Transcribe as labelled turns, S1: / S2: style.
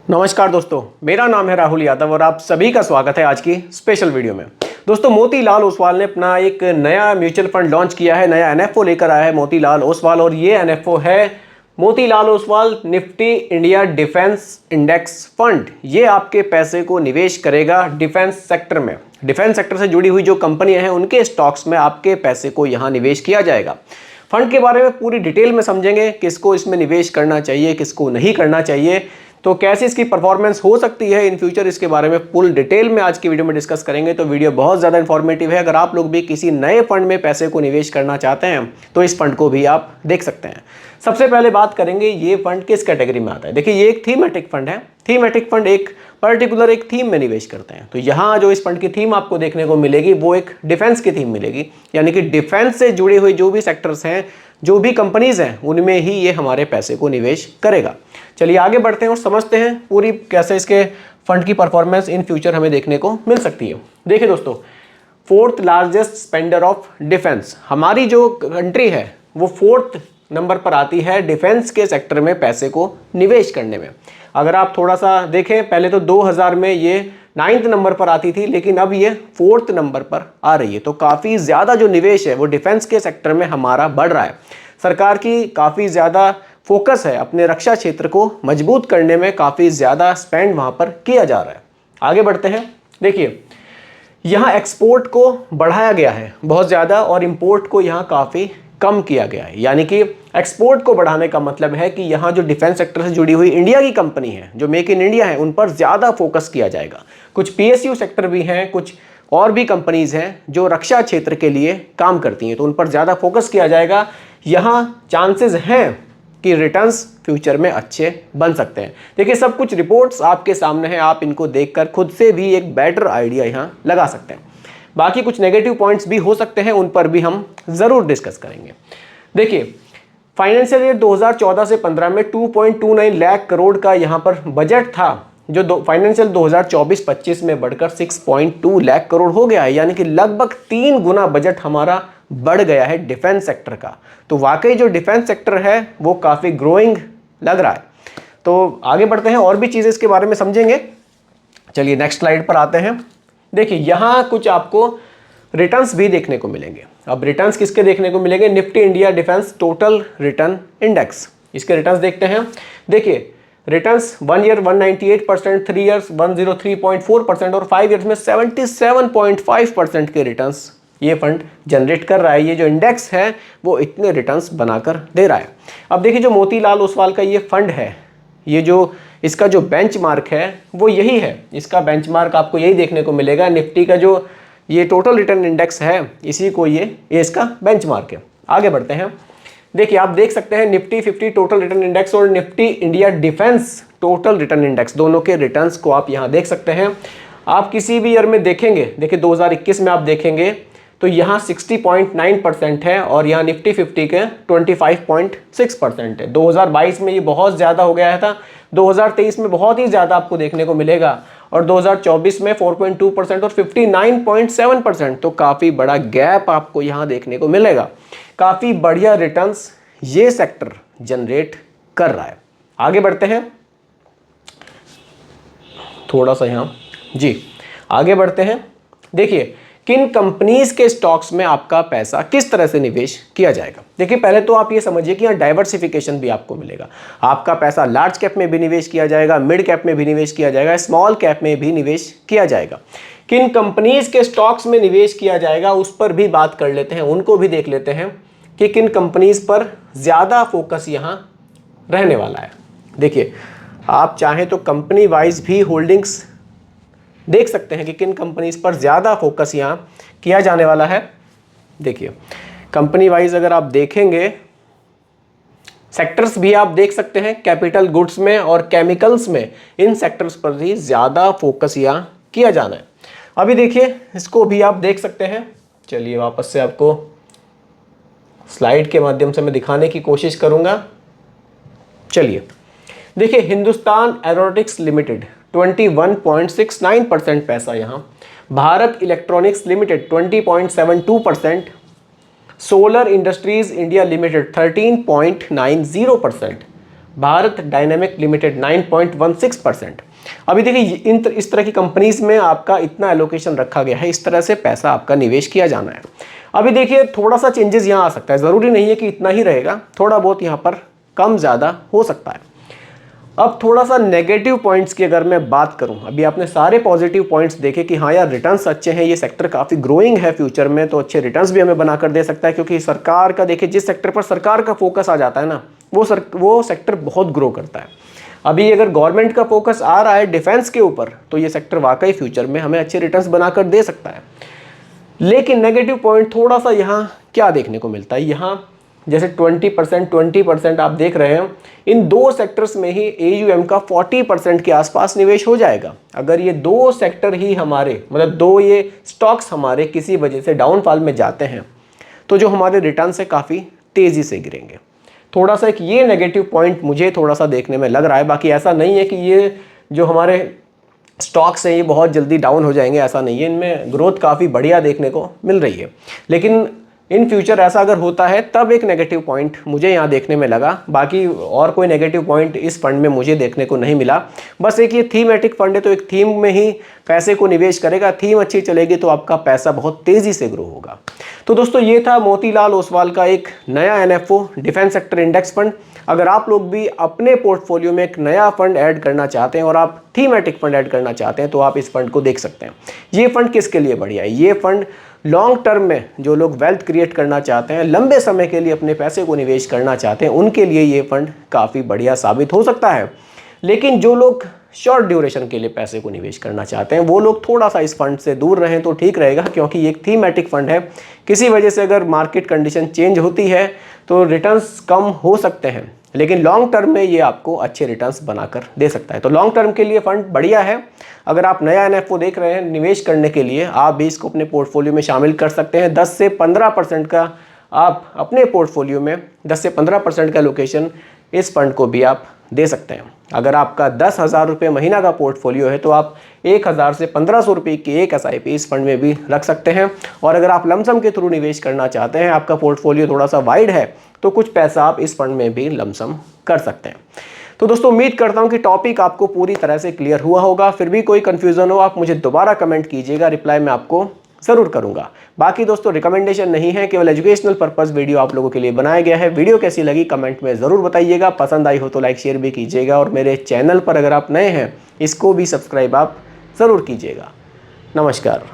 S1: नमस्कार दोस्तों, मेरा नाम है राहुल यादव और आप सभी का स्वागत है आज की स्पेशल वीडियो में। दोस्तों, मोतीलाल ओसवाल ने अपना एक नया म्यूचुअल फंड लॉन्च किया है, नया एनएफओ लेकर आया है मोतीलाल ओसवाल, और ये एनएफओ है Motilal Oswal Nifty India defence index fund. ये आपके पैसे को निवेश करेगा डिफेंस सेक्टर में। डिफेंस सेक्टर से जुड़ी हुई जो कंपनियां हैं उनके स्टॉक्स में आपके पैसे को यहाँ निवेश किया जाएगा। फंड के बारे में पूरी डिटेल में समझेंगे, किसको इसमें निवेश करना चाहिए, किसको नहीं करना चाहिए, तो कैसे इसकी परफॉर्मेंस हो सकती है इन फ्यूचर, इसके बारे में फुल डिटेल में आज की वीडियो में डिस्कस करेंगे। तो वीडियो बहुत ज़्यादा इन्फॉर्मेटिव है। अगर आप लोग भी किसी नए फंड में पैसे को निवेश करना चाहते हैं तो इस फंड को भी आप देख सकते हैं। सबसे पहले बात करेंगे ये फंड किस कैटेगरी में आता है। देखिए, ये एक थीमेटिक फंड है। थीमेटिक फंड एक पर्टिकुलर एक थीम में निवेश करते हैं। तो यहाँ जो इस फंड की थीम आपको देखने को मिलेगी वो एक डिफेंस की थीम मिलेगी, यानी कि डिफेंस से जुड़ी हुई जो भी सेक्टर्स हैं, जो भी कंपनीज हैं, उनमें ही ये हमारे पैसे को निवेश करेगा। चलिए आगे बढ़ते हैं और समझते हैं पूरी कैसे इसके फंड की परफॉर्मेंस इन फ्यूचर हमें देखने को मिल सकती है। देखिए दोस्तों, fourth largest spender of defence, हमारी जो कंट्री है वो फोर्थ नंबर पर आती है डिफेंस के सेक्टर में पैसे को निवेश करने में। अगर आप थोड़ा सा देखें, पहले तो 2000 में ये 9th नंबर पर आती थी, लेकिन अब ये 4th नंबर पर आ रही है। तो काफ़ी ज़्यादा जो निवेश है वो डिफेंस के सेक्टर में हमारा बढ़ रहा है। सरकार की काफ़ी ज़्यादा फोकस है अपने रक्षा क्षेत्र को मजबूत करने में, काफ़ी ज़्यादा स्पेंड वहाँ पर किया जा रहा है। आगे बढ़ते हैं। देखिए, यहाँ एक्सपोर्ट को बढ़ाया गया है बहुत ज़्यादा और इम्पोर्ट को यहाँ काफ़ी कम किया गया है। यानी कि एक्सपोर्ट को बढ़ाने का मतलब है कि यहाँ जो डिफेंस सेक्टर से जुड़ी हुई इंडिया की कंपनी है, जो मेक इन इंडिया है, उन पर ज़्यादा फोकस किया जाएगा। कुछ पीएसयू सेक्टर भी हैं, कुछ और भी कंपनीज हैं जो रक्षा क्षेत्र के लिए काम करती हैं, तो उन पर ज़्यादा फोकस किया जाएगा। यहाँ चांसेस हैं कि रिटर्न्स फ्यूचर में अच्छे बन सकते हैं। देखिए, सब कुछ रिपोर्ट्स आपके सामने हैं, आप इनको देखकर खुद से भी एक बेटर आइडिया यहाँ लगा सकते हैं। बाकी कुछ नेगेटिव पॉइंट्स भी हो सकते हैं, उन पर भी हम ज़रूर डिस्कस करेंगे। देखिए, फाइनेंशियल ईयर 2014 से 15 में 2.29 लाख करोड़ का यहाँ पर बजट था, जो फाइनेंशियल 2024-25 में बढ़कर 6.2 लाख करोड़ हो गया है। यानी कि लगभग 3 गुना बजट हमारा बढ़ गया है डिफेंस सेक्टर का। तो वाकई जो डिफेंस सेक्टर है वो काफ़ी ग्रोइंग लग रहा है। तो आगे बढ़ते हैं, और भी चीज़ें इसके बारे में समझेंगे। चलिए नेक्स्ट स्लाइड पर आते हैं। देखिए, यहाँ कुछ आपको रिटर्न्स भी देखने को मिलेंगे। अब रिटर्न्स किसके देखने को मिलेंगे? Nifty India defence total return index, इसके रिटर्न्स देखते हैं। देखिए, रिटर्न्स 1 ईयर 198%, 3 ईयर्स 103.4% और 5 ईयर्स में 77.5% के रिटर्न्स ये फंड जनरेट कर रहा है। ये जो इंडेक्स है वो इतने रिटर्न्स बनाकर दे रहा है। अब देखिए, जो मोतीलाल ओसवाल का ये फंड है, ये जो इसका जो बेंचमार्क है वो यही है। इसका बेंचमार्क आपको यही देखने को मिलेगा। निफ्टी का जो ये टोटल रिटर्न इंडेक्स है, इसी को ये इसका बेंचमार्क है। आगे बढ़ते हैं। देखिए, आप देख सकते हैं निफ्टी 50 टोटल रिटर्न इंडेक्स और Nifty India defence total return index, दोनों के रिटर्न्स को आप यहाँ देख सकते हैं। आप किसी भी ईयर में देखेंगे, देखिए 2021 में आप देखेंगे तो यहाँ 60.9% है और यहाँ निफ्टी 50 के 25.6% है। 2022 में ये बहुत ज़्यादा हो गया था, 2023 में बहुत ही ज़्यादा आपको देखने को मिलेगा और 2024 में 4.2% और 59.7%। तो काफ़ी बड़ा गैप आपको यहाँ देखने को मिलेगा। काफ़ी बढ़िया रिटर्न्स ये सेक्टर जनरेट कर रहा है। आगे बढ़ते हैं थोड़ा सा यहाँ जी, आगे बढ़ते हैं। देखिए, किन कंपनीज के स्टॉक्स में आपका पैसा किस तरह से निवेश किया जाएगा। देखिए, पहले तो आप ये समझिए कि यहाँ डाइवर्सिफिकेशन भी आपको मिलेगा। आपका पैसा लार्ज कैप में भी निवेश किया जाएगा, मिड कैप में भी निवेश किया जाएगा, स्मॉल कैप में भी निवेश किया जाएगा। किन कंपनीज के स्टॉक्स में निवेश किया जाएगा उस पर भी बात कर लेते हैं, उनको भी देख लेते हैं कि किन कंपनीज पर ज़्यादा फोकस यहाँ रहने वाला है। देखिए, आप चाहें तो कंपनी वाइज भी होल्डिंग्स देख सकते हैं कि किन कंपनीज पर ज़्यादा फोकस यहाँ किया जाने वाला है। देखिए, कंपनी वाइज अगर आप देखेंगे, सेक्टर्स भी आप देख सकते हैं, कैपिटल गुड्स में और केमिकल्स में, इन सेक्टर्स पर ही ज़्यादा फोकस यहाँ किया जाना है। अभी देखिए, इसको भी आप देख सकते हैं। चलिए वापस से आपको स्लाइड के माध्यम से मैं दिखाने की कोशिश करूँगा। चलिए देखिए, हिंदुस्तान एरोनॉटिक्स लिमिटेड 21.69% पैसा यहाँ, Bharat electronics limited 20.72%, solar industries India limited 13.90%, Bharat dynamic limited 9.16%। अभी देखिए इस तरह की कंपनीज में आपका इतना एलोकेशन रखा गया है, इस तरह से पैसा आपका निवेश किया जाना है। अभी देखिए थोड़ा सा चेंजेस यहाँ आ सकता है, ज़रूरी नहीं है कि इतना ही रहेगा, थोड़ा बहुत यहाँ पर कम ज़्यादा हो सकता है। अब थोड़ा सा नेगेटिव पॉइंट्स की अगर मैं बात करूं, अभी आपने सारे पॉजिटिव पॉइंट्स देखे कि हाँ यार रिटर्न्स अच्छे हैं, ये सेक्टर काफ़ी ग्रोइंग है फ्यूचर में, तो अच्छे रिटर्न्स भी हमें बनाकर दे सकता है, क्योंकि सरकार का देखिए जिस सेक्टर पर सरकार का फोकस आ जाता है ना, वो सेक्टर बहुत ग्रो करता है। अभी अगर गवर्नमेंट का फोकस आ रहा है डिफेंस के ऊपर, तो ये सेक्टर वाकई फ्यूचर में हमें अच्छे रिटर्न्स बनाकर दे सकता है। लेकिन नेगेटिव पॉइंट थोड़ा सा यहाँ क्या देखने को मिलता है, यहाँ जैसे 20% आप देख रहे हैं, इन दो सेक्टर्स में ही AUM का 40% के आसपास निवेश हो जाएगा। अगर ये दो सेक्टर ही हमारे, मतलब दो ये स्टॉक्स हमारे किसी वजह से डाउनफॉल में जाते हैं, तो जो हमारे रिटर्न से काफ़ी तेज़ी से गिरेंगे। थोड़ा सा एक ये नेगेटिव पॉइंट मुझे थोड़ा सा देखने में लग रहा है। बाकी ऐसा नहीं है कि ये जो हमारे स्टॉक्स हैं ये बहुत जल्दी डाउन हो जाएंगे, ऐसा नहीं है, इनमें ग्रोथ काफ़ी बढ़िया देखने को मिल रही है। लेकिन इन फ्यूचर ऐसा अगर होता है तब एक नेगेटिव पॉइंट मुझे यहाँ देखने में लगा, बाकी और कोई नेगेटिव पॉइंट इस फंड में मुझे देखने को नहीं मिला। बस एक ये थीमेटिक फंड है, तो एक थीम में ही पैसे को निवेश करेगा, थीम अच्छी चलेगी तो आपका पैसा बहुत तेज़ी से ग्रो होगा। तो दोस्तों ये था मोतीलाल ओसवाल का एक नया NFO defence sector index fund. अगर आप लोग भी अपने पोर्टफोलियो में एक नया फंड ऐड करना चाहते हैं और आप थीमेटिक फंड ऐड करना चाहते हैं, तो आप इस फंड को देख सकते हैं। ये फंड किसके लिए बढ़िया है? ये फंड लॉन्ग टर्म में जो लोग वेल्थ क्रिएट करना चाहते हैं, लंबे समय के लिए अपने पैसे को निवेश करना चाहते हैं, उनके लिए ये फंड काफ़ी बढ़िया साबित हो सकता है। लेकिन जो लोग शॉर्ट ड्यूरेशन के लिए पैसे को निवेश करना चाहते हैं, वो लोग थोड़ा सा इस फंड से दूर रहें तो ठीक रहेगा, क्योंकि ये एक थीमेटिक फंड है। किसी वजह से अगर मार्केट कंडीशन चेंज होती है तो रिटर्न्स कम हो सकते हैं, लेकिन लॉन्ग टर्म में ये आपको अच्छे रिटर्न्स बनाकर दे सकता है। तो लॉन्ग टर्म के लिए फंड बढ़िया है। अगर आप नया NFO देख रहे हैं निवेश करने के लिए, आप भी इसको अपने पोर्टफोलियो में शामिल कर सकते हैं। 10 से 15% का आप अपने पोर्टफोलियो में 10 से 15% का लोकेशन इस फंड को भी आप दे सकते हैं। अगर आपका 10,000 रुपये महीना का पोर्टफोलियो है तो आप 1,000 से 1,500 रुपये की एक SIP इस फंड में भी रख सकते हैं। और अगर आप लमसम के थ्रू निवेश करना चाहते हैं, आपका पोर्टफोलियो थोड़ा सा वाइड है, तो कुछ पैसा आप इस फंड में भी लमसम कर सकते हैं। तो दोस्तों उम्मीद करता हूं कि टॉपिक आपको पूरी तरह से क्लियर हुआ होगा। फिर भी कोई कन्फ्यूज़न हो आप मुझे दोबारा कमेंट कीजिएगा, रिप्लाई मैं आपको ज़रूर करूंगा। बाकी दोस्तों रिकमेंडेशन नहीं है, केवल एजुकेशनल पर्पस वीडियो आप लोगों के लिए बनाया गया है। वीडियो कैसी लगी कमेंट में ज़रूर बताइएगा, पसंद आई हो तो लाइक शेयर भी कीजिएगा, और मेरे चैनल पर अगर आप नए हैं इसको भी सब्सक्राइब आप ज़रूर कीजिएगा। नमस्कार।